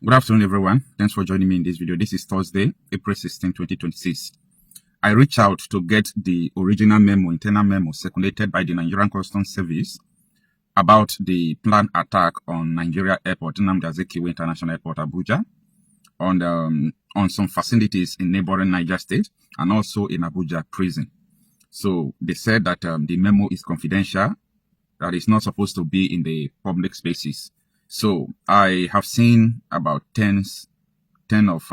Good afternoon, everyone. Thanks for joining me in this video. This is Thursday, April 16, 2026. I reached out to get the original memo, internal memo, circulated by the Nigerian Customs Service about the planned attack on Nigeria Airport, Nnamdi Azikiwe International Airport, Abuja, on some facilities in neighboring Niger State and also in Abuja prison. So they said that the memo is confidential, that it's not supposed to be in the public spaces. So I have seen about 10 of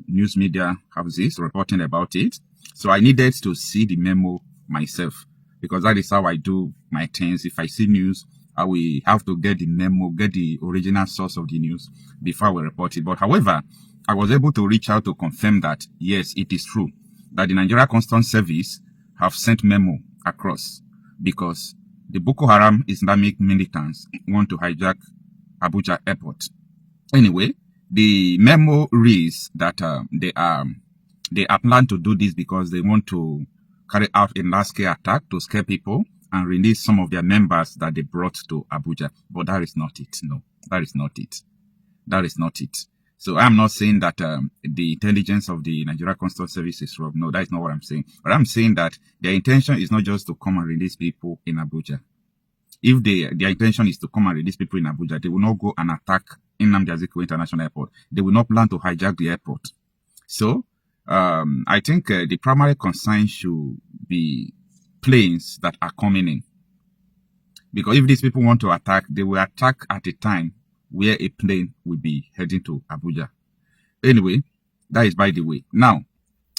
news media houses reporting about it. So I needed to see the memo myself, because that is how I do my things. If I see news, I will have to get the memo, get the original source of the news before we report it. But however, I was able to reach out to confirm that, yes, it is true that the Nigeria Customs Service have sent memo across because the Boko Haram Islamic militants want to hijack Abuja Airport. Anyway, the memo reads that they are planned to do this because they want to carry out a large-scale attack to scare people and release some of their members that they brought to Abuja. But that is not it. No, that is not it. That is not it. So I'm not saying that the intelligence of the Nigeria Customs Service is wrong. No, that is not what I'm saying. But I'm saying that their intention is not just to come and release people in Abuja. If their intention is to come and release people in Abuja, they will not go and attack Nnamdi Azikiwe International Airport. They will not plan to hijack the airport. So I think the primary concern should be planes that are coming in. Because if these people want to attack, they will attack at a time where a plane will be heading to Abuja. Anyway, that is by the way. Now,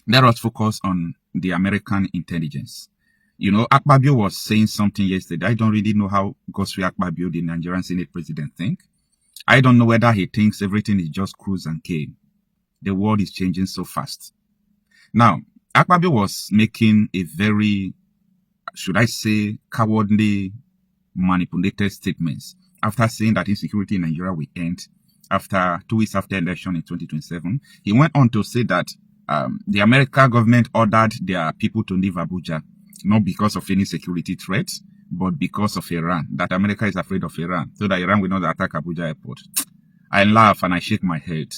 let us focus on the American intelligence. You know, Akpabio was saying something yesterday. I don't really know how Godswill Akpabio, the Nigerian Senate president, think. I don't know whether he thinks everything is just cruise and cane. The world is changing so fast. Now, Akpabio was making a very, should I say, cowardly, manipulated statements after saying that insecurity in Nigeria will end after 2 weeks after election in 2027. He went on to say that the American government ordered their people to leave Abuja, not because of any security threat, but because of Iran, that America is afraid of Iran, so that Iran will not attack Abuja airport. I laugh and I shake my head.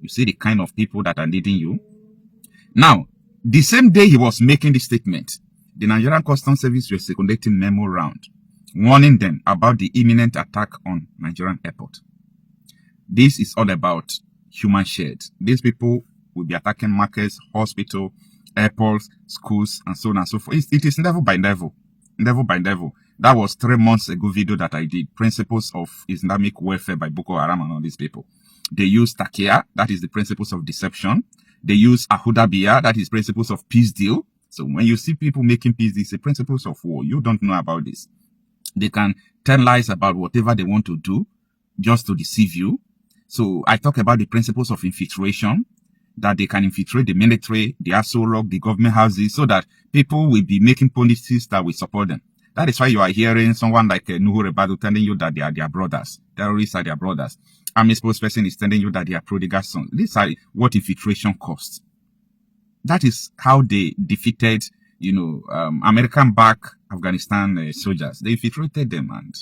You see the kind of people that are leading you. Now, the same day he was making this statement, the Nigerian Customs Service was circulating memo round, warning them about the imminent attack on Nigerian airport. This is all about human shed. These people will be attacking markets, hospitals, airports, schools, and so on and so forth. It is level by level. Level by level. That was 3 months ago video that I did. Principles of Islamic warfare by Boko Haram and all these people. They use Takia, that is the principles of deception. They use Ahudabiya, that is principles of peace deal. So when you see people making peace deals, the principles of war, you don't know about this. They can tell lies about whatever they want to do just to deceive you. So I talk about the principles of infiltration, that they can infiltrate the military, the Aso Rock, the government houses, so that people will be making policies that will support them. That is why you are hearing someone like Nuhu Rebadu telling you that they are their brothers. Terrorists are their brothers. Army spokesperson is telling you that they are prodigal sons. These are what infiltration costs. That is how they defeated, American-backed Afghanistan soldiers. They infiltrated them and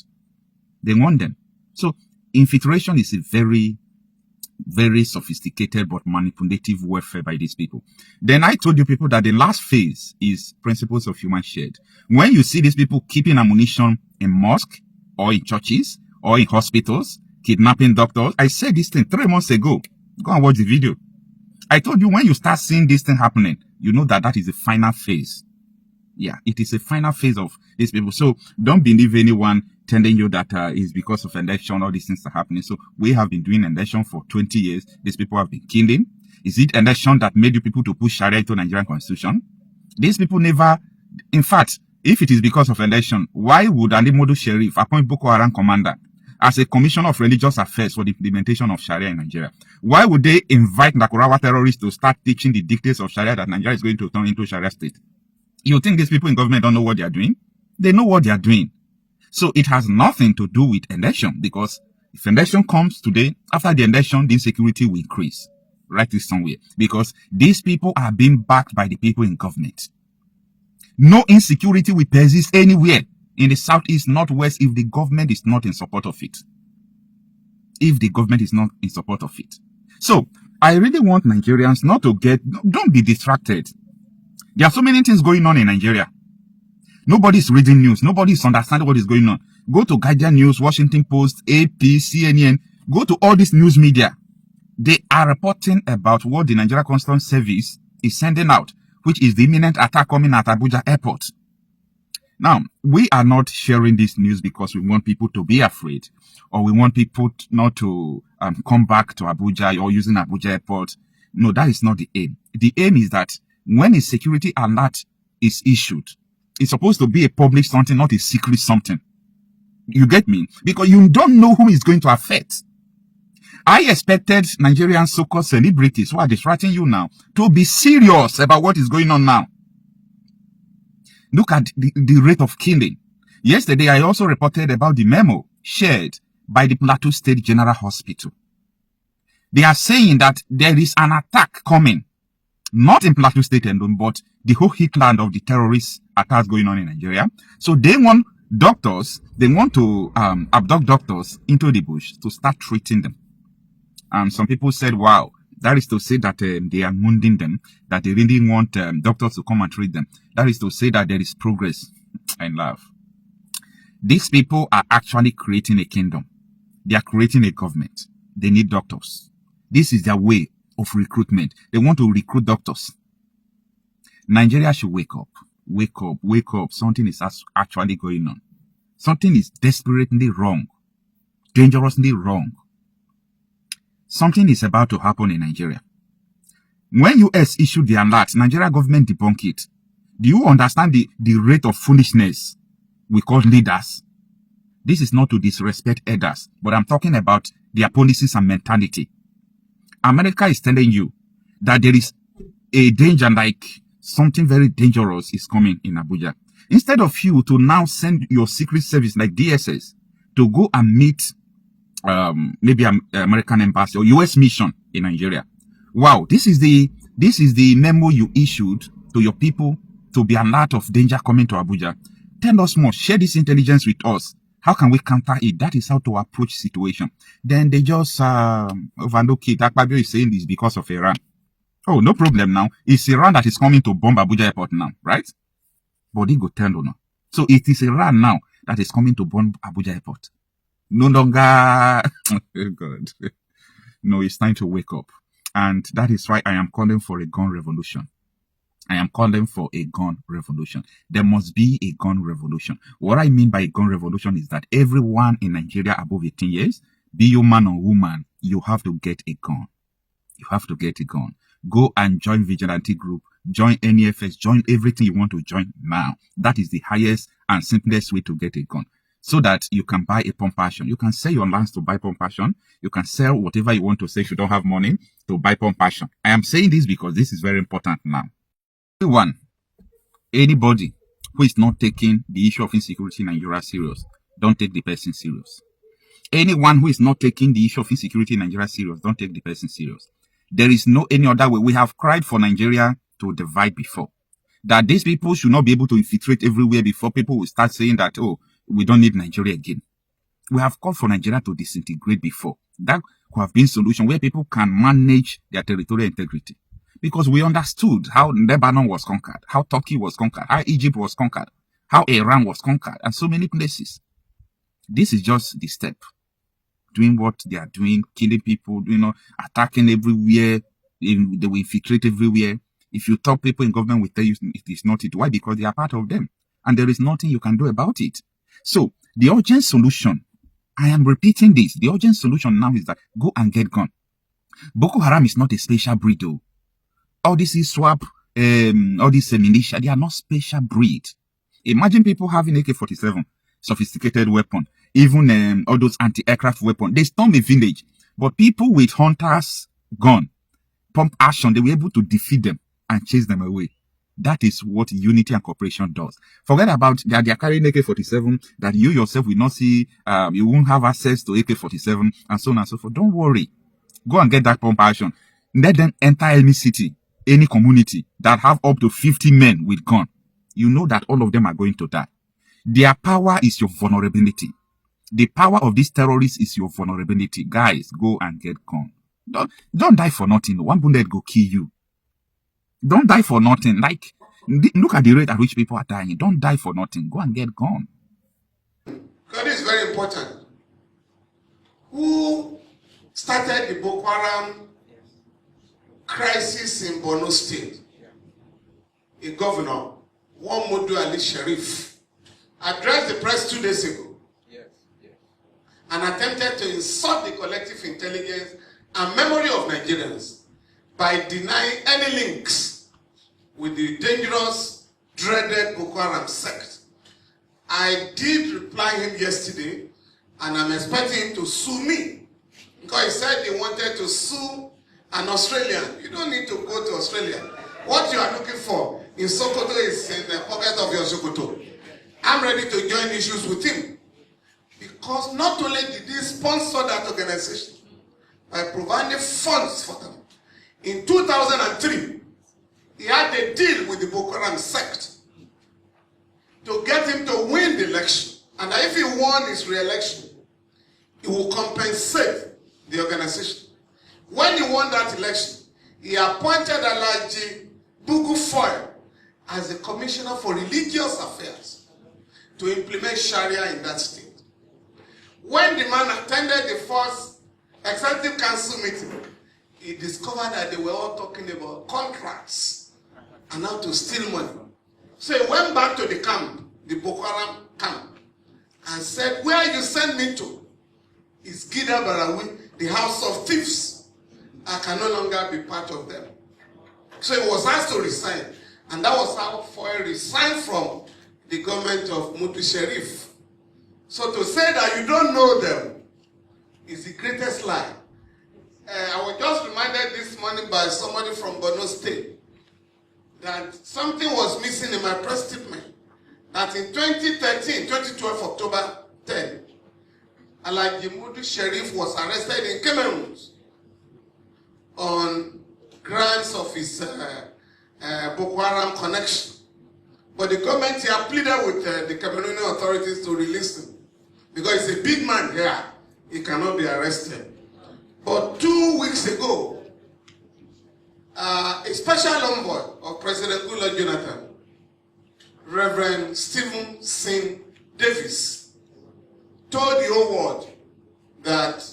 they won them. So infiltration is a very, very sophisticated but manipulative warfare by these people. Then I told you people that the last phase is principles of human shed. When you see these people keeping ammunition in mosques or in churches or in hospitals, kidnapping doctors, I said this thing 3 months ago. Go and watch the video. I told you when you start seeing this thing happening, you know that that is the final phase. Yeah, it is a final phase of these people. So don't believe anyone telling you that it's because of election, all these things are happening. So we have been doing election for 20 years. These people have been killing. Is it election that made you people to push Sharia into Nigerian constitution? These people never, in fact, if it is because of election, why would Ali Modu Sheriff appoint Boko Haram commander as a commissioner of religious affairs for the implementation of Sharia in Nigeria? Why would they invite Nakurawa terrorists to start teaching the dictates of Sharia that Nigeria is going to turn into Sharia state? You think these people in government don't know what they are doing? They know what they are doing. So it has nothing to do with election, because if election comes today, after the election, the insecurity will increase. Write this somewhere. Because these people are being backed by the people in government. No insecurity will persist anywhere in the southeast, northwest, if the government is not in support of it. if the government is not in support of it. So I really want Nigerians not to don't be distracted. There are so many things going on in Nigeria. Nobody's reading news. Nobody's understanding what is going on. Go to Guardian News, Washington Post, AP, CNN. Go to all these news media. They are reporting about what the Nigeria Customs Service is sending out, which is the imminent attack coming at Abuja Airport. Now, we are not sharing this news because we want people to be afraid, or we want people not to come back to Abuja or using Abuja Airport. No, that is not the aim. The aim is that when a security alert is issued, it's supposed to be a public something, not a secret something. You get me? Because you don't know who is going to affect. I expected Nigerian so-called celebrities who are distracting you now to be serious about what is going on now. Look at the rate of killing. Yesterday, I also reported about the memo shared by the Plateau State General Hospital. They are saying that there is an attack coming, not in Plateau State alone, but the whole hinterland of the terrorist attacks going on in Nigeria. So they want doctors, they want to abduct doctors into the bush to start treating them. Some people said, wow, that is to say that they are wounding them, that they really want doctors to come and treat them. That is to say that there is progress. I laugh. These people are actually creating a kingdom. They are creating a government. They need doctors. This is their way of recruitment. They want to recruit doctors. Nigeria should wake up. Wake up, wake up. Something is actually going on. Something is desperately wrong. Dangerously wrong. Something is about to happen in Nigeria. When US issued the alert, Nigeria government debunked it. Do you understand the rate of foolishness we call leaders? This is not to disrespect elders, but I'm talking about their policies and mentality. America is telling you that there is a danger, like something very dangerous is coming in Abuja. Instead of you to now send your secret service like DSS to go and meet maybe an American embassy or US mission in Nigeria. Wow, this is the memo you issued to your people to be alert of danger coming to Abuja. Tell us more. Share this intelligence with us. How can we counter it? That is how to approach situation. Then they just overlook it. Akpabio is saying this because of Iran. Oh, no problem now. It's Iran that is coming to bomb Abuja Airport now, right? But they go tell no. So it is Iran now that is coming to bomb Abuja Airport. No longer, oh God. No, it's time to wake up. And that is why I am calling for a gun revolution. I am calling for a gun revolution. There must be a gun revolution. What I mean by a gun revolution is that everyone in Nigeria above 18 years, be you man or woman, you have to get a gun. You have to get a gun. Go and join vigilante group, join NEFS, join everything you want to join now. That is the highest and simplest way to get a gun. So that you can buy a pump action. You can sell your lands to buy pump action. You can sell whatever you want to sell if you don't have money to buy pump action. I am saying this because this is very important now. Everyone, anybody who is not taking the issue of insecurity in Nigeria serious, don't take the person serious. Anyone who is not taking the issue of insecurity in Nigeria serious, don't take the person serious. There is no any other way. We have cried for Nigeria to divide before. That these people should not be able to infiltrate everywhere before people will start saying that, oh, we don't need Nigeria again. We have called for Nigeria to disintegrate before. That could have been a solution where people can manage their territorial integrity. Because we understood how Lebanon was conquered, how Turkey was conquered, how Egypt was conquered, how Iran was conquered, and so many places. This is just the step. Doing what they are doing, killing people, attacking everywhere. They will infiltrate everywhere. If you talk, people in government will tell you it is not it. Why? Because they are part of them. And there is nothing you can do about it. So, the urgent solution, I am repeating this, the urgent solution now is that go and get gun. Boko Haram is not a special breed though. All this is swap, all this militia, they are not special breed. Imagine people having AK-47, sophisticated weapon, even all those anti-aircraft weapons. They storm a village, but people with hunters gun, pump action, they were able to defeat them and chase them away. That is what unity and cooperation does. Forget about that they are carrying AK-47, that you yourself will not see, you won't have access to AK-47, and so on and so forth. Don't worry. Go and get that pump action. Let them enter any city, any community that have up to 50 men with gun. You know that all of them are going to die. Their power is your vulnerability. The power of these terrorists is your vulnerability. Guys, go and get gone. Don't die for nothing. One bullet go kill you. Don't die for nothing. Like, look at the rate at which people are dying. Don't die for nothing. Go and get gone. God is very important. Who started the Boko Haram crisis in Borno State? A governor, Modu Ali Sharif, addressed the press 2 days ago and attempted to insult the collective intelligence and memory of Nigerians by denying any links with the dangerous, dreaded Boko Haram sect. I did reply him yesterday, and I'm expecting him to sue me, because he said he wanted to sue an Australian. You don't need to go to Australia. What you are looking for in Sokoto is in the pocket of your Sokoto. I'm ready to join issues with him, because not only did he sponsor that organization by providing funds for them, in 2003, he had a deal with the Boko Haram sect to get him to win the election. And if he won his re-election, he will compensate the organization. When he won that election, he appointed Alhaji Bugu Foy as the Commissioner for Religious Affairs to implement Sharia in that state. When the man attended the first Executive Council meeting, he discovered that they were all talking about contracts and how to steal money. So he went back to the camp, the Boko Haram camp, and said, "Where you send me to is Gida Barawi, the house of thieves. I can no longer be part of them." So he was asked to resign, and that was how Foy resigned from the government of Modu Sharif. So to say that you don't know them is the greatest lie. I was just reminded this morning by somebody from Borno State that something was missing in my press statement. That in 2012 October 10, Alhaji Modu Sharif was arrested in Cameroon on grounds of his Boko Haram connection. But the government here pleaded with the Cameroonian authorities to release him, because he's a big man here. He cannot be arrested. But 2 weeks ago, a special envoy of President Goodluck Jonathan, Reverend Stephen Singh Davis, told the whole world that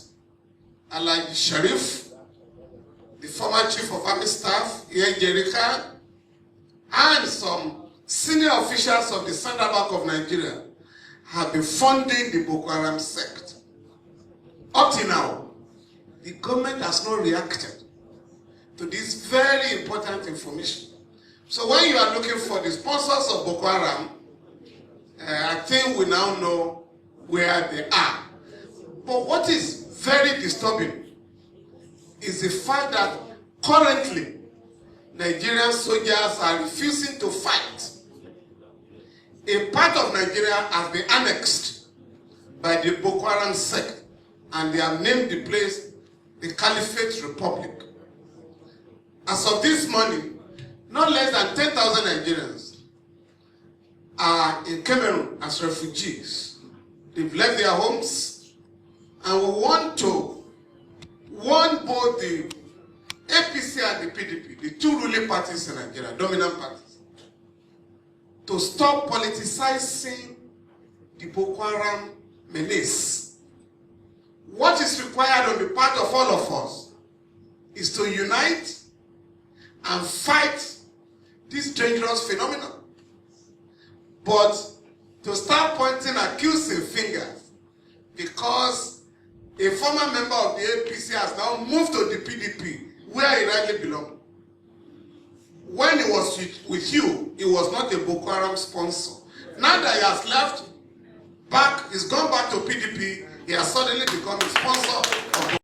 Alhaji Sharif, the former Chief of Army Staff, Ian Jerika, and some senior officials of the Central Bank of Nigeria have been funding the Boko Haram sect. Up till now, the government has not reacted to this very important information. So when you are looking for the sponsors of Boko Haram, I think we now know where they are. But what is very disturbing is the fact that currently Nigerian soldiers are refusing to fight. A part of Nigeria has been annexed by the Boko Haram sect, and they have named the place the Caliphate Republic. As of this morning, not less than 10,000 Nigerians are in Cameroon as refugees. They've left their homes, and we want to warn both the APC and the PDP, the two ruling parties in Nigeria, dominant parties, to stop politicizing the Boko Haram menace. What is required on the part of all of us is to unite and fight this dangerous phenomenon. But to start pointing accusing fingers because a former member of the APC has now moved to the PDP where he rightly belongs. When he was with you, he was not a Boko Haram sponsor. Now that he has left, he's gone back to PDP, he has suddenly become a sponsor of